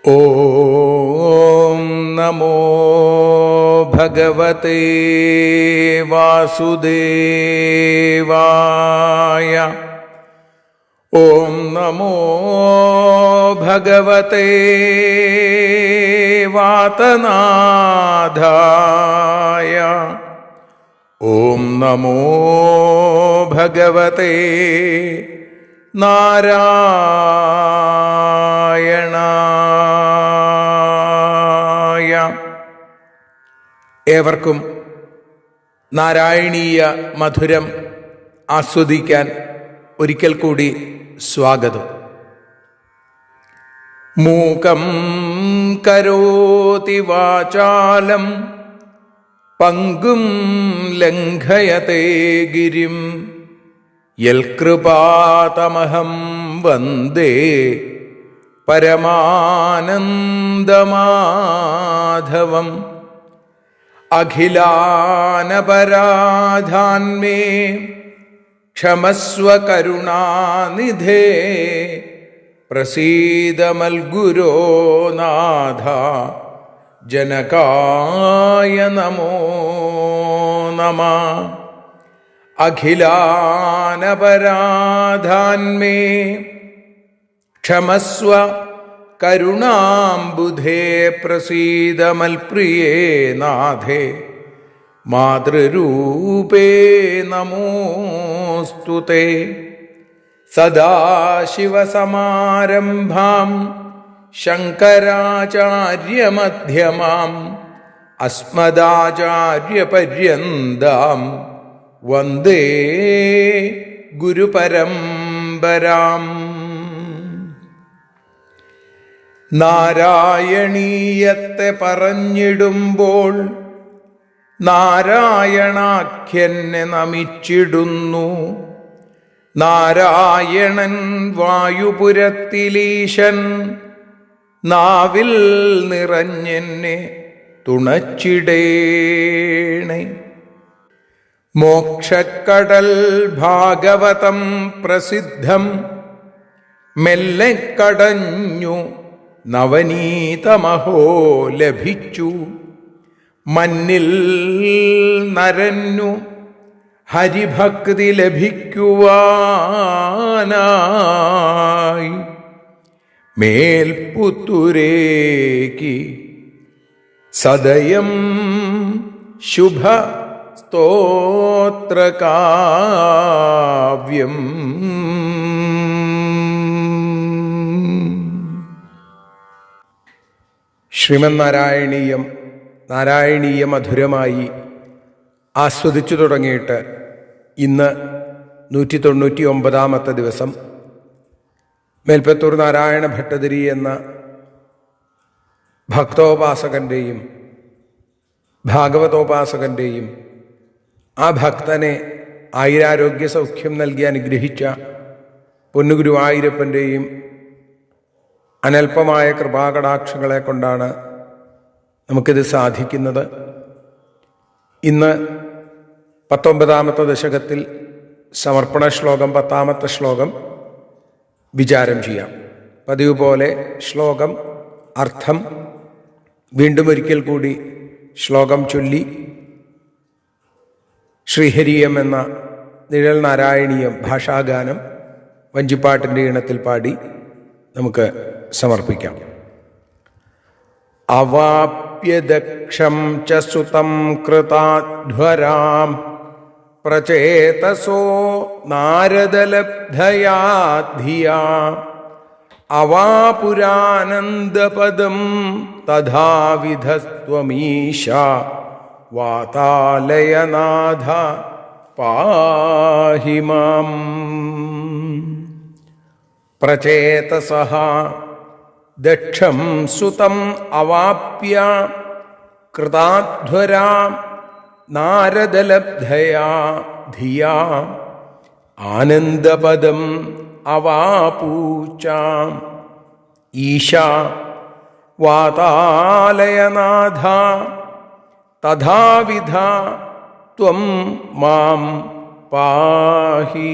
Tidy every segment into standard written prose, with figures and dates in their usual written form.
ഓം നമോ ഭഗവതേ വാസുദേവായ. ഓം നമോ ഭഗവതേ വാതനാഥായ. ഓം നമോ ഭഗവതേ നാരായണായ. ഏവർക്കും നാരായണീയ മധുരം ആസ്വദിക്കാൻ ഒരിക്കൽ കൂടി സ്വാഗതം. മൂകം കരോതി വാചാലം പങ്കും ലംഘയതേ ഗിരിം യൽകൃപാതമഹം വന്ദേ പരമാനന്ദമാധവം. അഖിലാനപരാധാന്മേ ക്ഷമസ്വ കരുണാനിധേ പ്രസീദ മൽഗുരോ നാഥ ജനകായ നമോ നമഃ. അഖിലാനപരാധാന്മേ ക്ഷമസ്വ കരുണാംബുധേ പ്രസീദ മൽപ്രിയേ നാഥേ മാതൃരൂപേ നമോസ്തുതേ. സദാശിവസമാരംഭാം ശങ്കരാചാര്യമധ്യമാം അസ്മദാചാര്യപര്യന്താം വന്ദേ ഗുരുപരമ്പരാം. നാരായണീയത്തെ പറഞ്ഞിടുമ്പോൾ നാരായണാഖ്യനെ നമിച്ചിടുന്നു. നാരായണൻ വായുപുരത്തിലീശൻ നാവിൽ നിറഞ്ഞെന്നെ തുണച്ചിടേണേ. മോക്ഷക്കടൽ ഭാഗവതം പ്രസിദ്ധം മെല്ലെ കടഞ്ഞു നവനീതമഹോ ലഭിച്ചു. മന്നിൽ നരന്നു ഹരിഭക്തി ലഭിക്കുവാനായി മേൽപുത്തുരേക്ക് സദയം ശുഭ സ്തോത്രകാവ്യം. ശ്രീമന്നാരായണീയം നാരായണീയ മധുരമായി ആസ്വദിച്ചു തുടങ്ങിയിട്ട് ഇന്ന് 199 ദിവസം. മേൽപ്പത്തൂർ നാരായണ ഭട്ടതിരി എന്ന ഭക്തോപാസകന്റെയും ഭാഗവതോപാസകന്റെയും ആ ഭക്തനെ ആയിരാരോഗ്യ സൗഖ്യം നൽകി അനുഗ്രഹിച്ച പൊന്നുഗുരുവായൂരപ്പൻ്റെയും അനൽപമായ കൃപാകടാക്ഷങ്ങളെ കൊണ്ടാണ് നമുക്കിത് സാധിക്കുന്നത്. ഇന്ന് 19ാമത്തെ ദശകത്തിൽ സമർപ്പണ ശ്ലോകം 10ാമത്തെ ശ്ലോകം വിചാരം ചെയ്യാം. പതിവ് പോലെ ശ്ലോകം അർത്ഥം വീണ്ടും ഒരിക്കൽ കൂടി ശ്ലോകം ചൊല്ലി ശ്രീഹരിയം എന്ന നിഴൽ നാരായണീയം ഭാഷാഗാനം വഞ്ചിപ്പാട്ടിൻ്റെ ഈണത്തിൽ പാടി നമുക്ക് സമർപ്പിക്കാം. അവാപ്യദക്ഷം ച സുതം കൃതാധ്വരാം പ്രചേതസോ നാരദലബ്ധയാ ധിയാ അവാപുരാനന്ദപദം തഥാവിധസ്ത്വമീശ വാതാലയനാഥ പാഹി മാം. പ്രചേതസഃ ദക്ഷം സുതം അവാപ്യ കൃതാധ്വരാ നാരദലബ്ധയാ ധിയാ ആനന്ദപദം അവാപൂച്ച ഈശാ വാതാലയനാഥ തഥാവിധ ത്വം മാം പാഹി.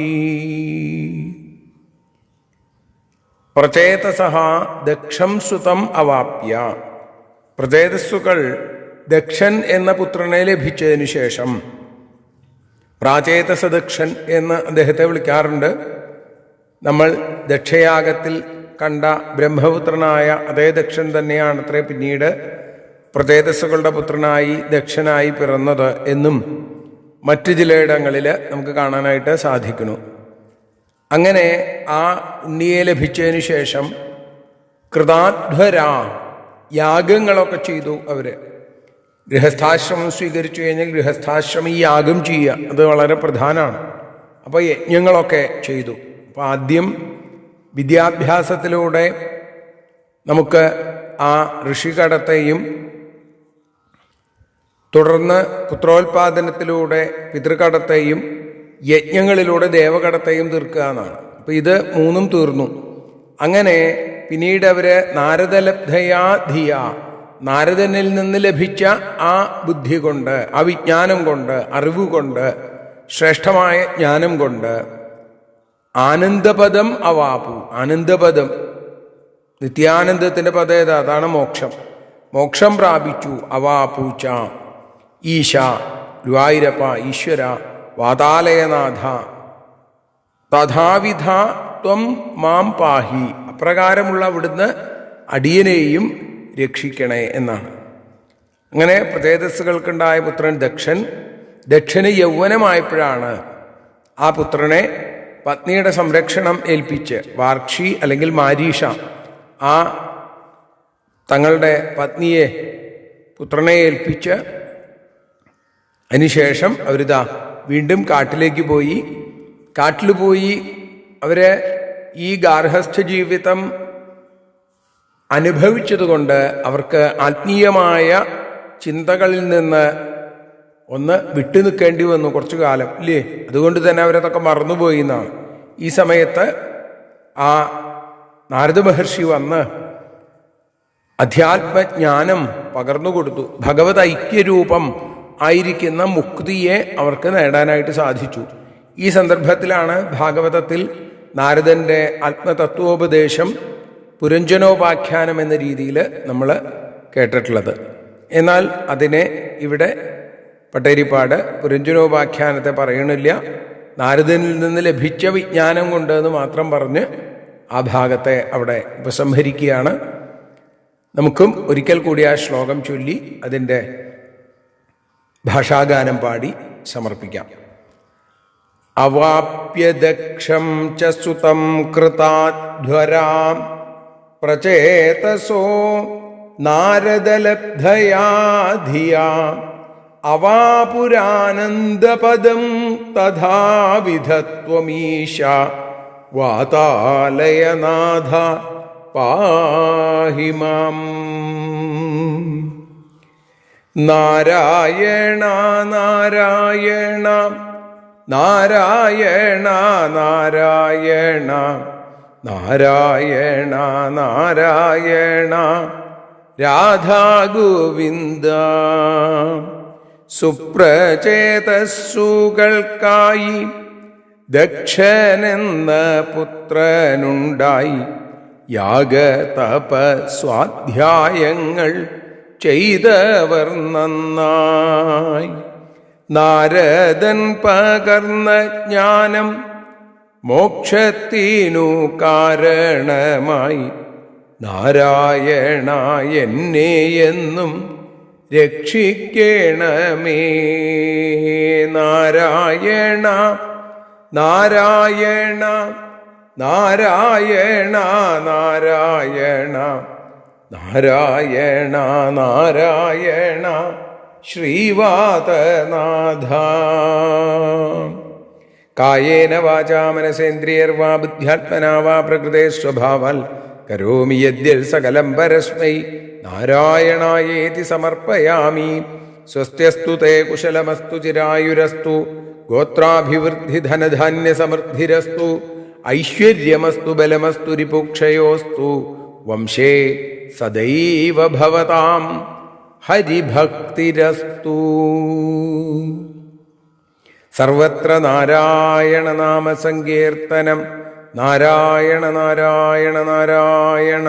പ്രചേതസഃ ദക്ഷം സുതം അവാപ്യ. പ്രചേതസ്സുകൾ ദക്ഷൻ എന്ന പുത്രനെ ലഭിച്ചതിനു ശേഷം, പ്രാചേതസ ദക്ഷൻ എന്ന് അദ്ദേഹത്തെ വിളിക്കാറുണ്ട്. നമ്മൾ ദക്ഷയാഗത്തിൽ കണ്ട ബ്രഹ്മപുത്രനായ അതേ ദക്ഷൻ തന്നെയാണത്രേ പിന്നീട് പ്രചേതസ്സുകളുടെ പുത്രനായി ദക്ഷനായി പിറന്നത് എന്നും മറ്റു ചിലയിടങ്ങളിൽ നമുക്ക് കാണാനായിട്ട് സാധിക്കുന്നു. അങ്ങനെ ആ ഉണ്ണിയെ ലഭിച്ചതിന് ശേഷം കൃതാധ്വരാ, യാഗങ്ങളൊക്കെ ചെയ്തു. അവര് ഗൃഹസ്ഥാശ്രമം സ്വീകരിച്ചു കഴിഞ്ഞാൽ ഗൃഹസ്ഥാശ്രമം യാഗം ചെയ്യുക, അത് വളരെ പ്രധാനമാണ്. അപ്പോൾ യജ്ഞങ്ങളൊക്കെ ചെയ്തു. അപ്പോൾ ആദ്യം വിദ്യാഭ്യാസത്തിലൂടെ നമുക്ക് ആ ഋഷികടത്തെയും തുടർന്ന് പുത്രോത്പാദനത്തിലൂടെ പിതൃകടത്തെയും യജ്ഞങ്ങളിലൂടെ ദേവകടത്തെയും തീർക്കുക എന്നാണ്. അപ്പം ഇത് മൂന്നും തീർന്നു. അങ്ങനെ പിന്നീട് അവര് നാരദലബ്ധയാ ധിയ, നാരദനിൽ നിന്ന് ലഭിച്ച ആ ബുദ്ധി കൊണ്ട്, ആ വിജ്ഞാനം കൊണ്ട്, അറിവുകൊണ്ട്, ശ്രേഷ്ഠമായ ജ്ഞാനം കൊണ്ട് ആനന്ദപദം അവാപു. ആനന്ദപദം, നിത്യാനന്ദത്തിന്റെ പദം ഏതാ? അതാണ് മോക്ഷം. മോക്ഷം പ്രാപിച്ചു. അവാപൂച്ച ഈശ, ഗുരുവായൂരപ്പ, ഈശ്വര, വാതാലയനാഥ, തഥാവിധ ത്വം മാം പാഹി, അപ്രകാരമുള്ള അവിടുന്ന് അടിയനെയും രക്ഷിക്കണേ എന്നാണ്. അങ്ങനെ പ്രചേതസ്സുകൾക്കുണ്ടായ പുത്രൻ ദക്ഷൻ. ദക്ഷന് യൗവനമായപ്പോഴാണ് ആ പുത്രനെ പത്നിയുടെ സംരക്ഷണം ഏൽപ്പിച്ച്, വാർക്ഷി അല്ലെങ്കിൽ മാരീഷ, ആ തങ്ങളുടെ പത്നിയെ പുത്രനെ ഏൽപ്പിച്ച് അതിനുശേഷം അവരിതാ വീണ്ടും കാട്ടിലേക്ക് പോയി. കാട്ടിൽ പോയി അവര് ഈ ഗാർഹസ്ഥ ജീവിതം അനുഭവിച്ചതുകൊണ്ട് അവർക്ക് ആത്മീയമായ ചിന്തകളിൽ നിന്ന് ഒന്ന് വിട്ടു നിൽക്കേണ്ടി വന്നു കുറച്ചു കാലം, ഇല്ലേ? അതുകൊണ്ട് തന്നെ അവരതൊക്കെ മറന്നുപോയി എന്നാണ്. ഈ സമയത്ത് ആ നാരദ മഹർഷി വന്ന് അധ്യാത്മജ്ഞാനം പകർന്നുകൊടുത്തു. ഭഗവത് ഐക്യരൂപം ആയിരിക്കുന്ന മുക്തിയെ അവർക്ക് നേടാനായിട്ട് സാധിച്ചു. ഈ സന്ദർഭത്തിലാണ് ഭാഗവതത്തിൽ നാരദന്റെ ആത്മതത്വോപദേശം പുരഞ്ജനോപാഖ്യാനം എന്ന രീതിയിൽ നമ്മൾ കേട്ടിട്ടുള്ളത്. എന്നാൽ അതിനെ ഇവിടെ പട്ടേരിപ്പാട് പുരഞ്ജനോപാഖ്യാനത്തെ പറയണില്ല. നാരദനിൽ നിന്ന് ലഭിച്ച വിജ്ഞാനം കൊണ്ട് എന്ന് മാത്രം പറഞ്ഞ് ആ ഭാഗത്തെ അവിടെ ഉപസംഹരിക്കുകയാണ്. നമുക്കും ഒരിക്കൽ കൂടി ആ ശ്ലോകം ചൊല്ലി അതിൻ്റെ ഭാഷാഗാനം പാടി സമർപ്പിക്കാം. അവാപ്യ ദക്ഷം ച സുതം കൃതാധ്വരാം പ്രചേതസോ നാരദലബ്ധയാ ധിയാ അവാപുരാനന്ദപദം തഥാവിധത്വമീശ വാതാലയനാഥ പാഹി മാം. നാരായണ നാരായണ നാരായണ നാരായണ നാരായണ നാരായണ രാധാ ഗോവിന്ദ. സുപ്രചേതസ്സുകൾക്കായി ദക്ഷനെന്ന പുത്രനുണ്ടായി. യാഗതപസ്വാധ്യായങ്ങൾ ചെയ്തവർ നന്നായി. നാരദൻ പകർന്ന ജ്ഞാനം മോക്ഷത്തിനു കാരണമായി. നാരായണ എന്നെ എന്നും രക്ഷിക്കണമേ. നാരായണ നാരായണ നാരായണ നാരായണ നാരായണ നാരായണ ശ്രീവാതനാഥ. കായേന വാചാ മനസേന്ദ്രിയർവാ ബുദ്ധ്യാത്മനാ വാ പ്രകൃതേ സ്വഭാവാൽ കരോമി യദ്യൽ സകലം പരസ്മൈ നാരായണായേതി സമർപ്പയാമി. സ്വസ്ത്യസ്തു തേ കുശലമസ്തു ചിരായുരസ്തു ഗോത്രാഭിവൃദ്ധി ധനധാന്യ സമൃദ്ധിരസ്തു ഐശ്വര്യമസ്തു ബലമസ്തു രിപുക്ഷയോസ്തു വംശേ സദൈവ ഭവതാം ഹരിഭക്തിരസ്തു. സർവത്ര നാരായണ നാമ സങ്കീർത്തനം നാരായണ നാരായണ നാരായണ.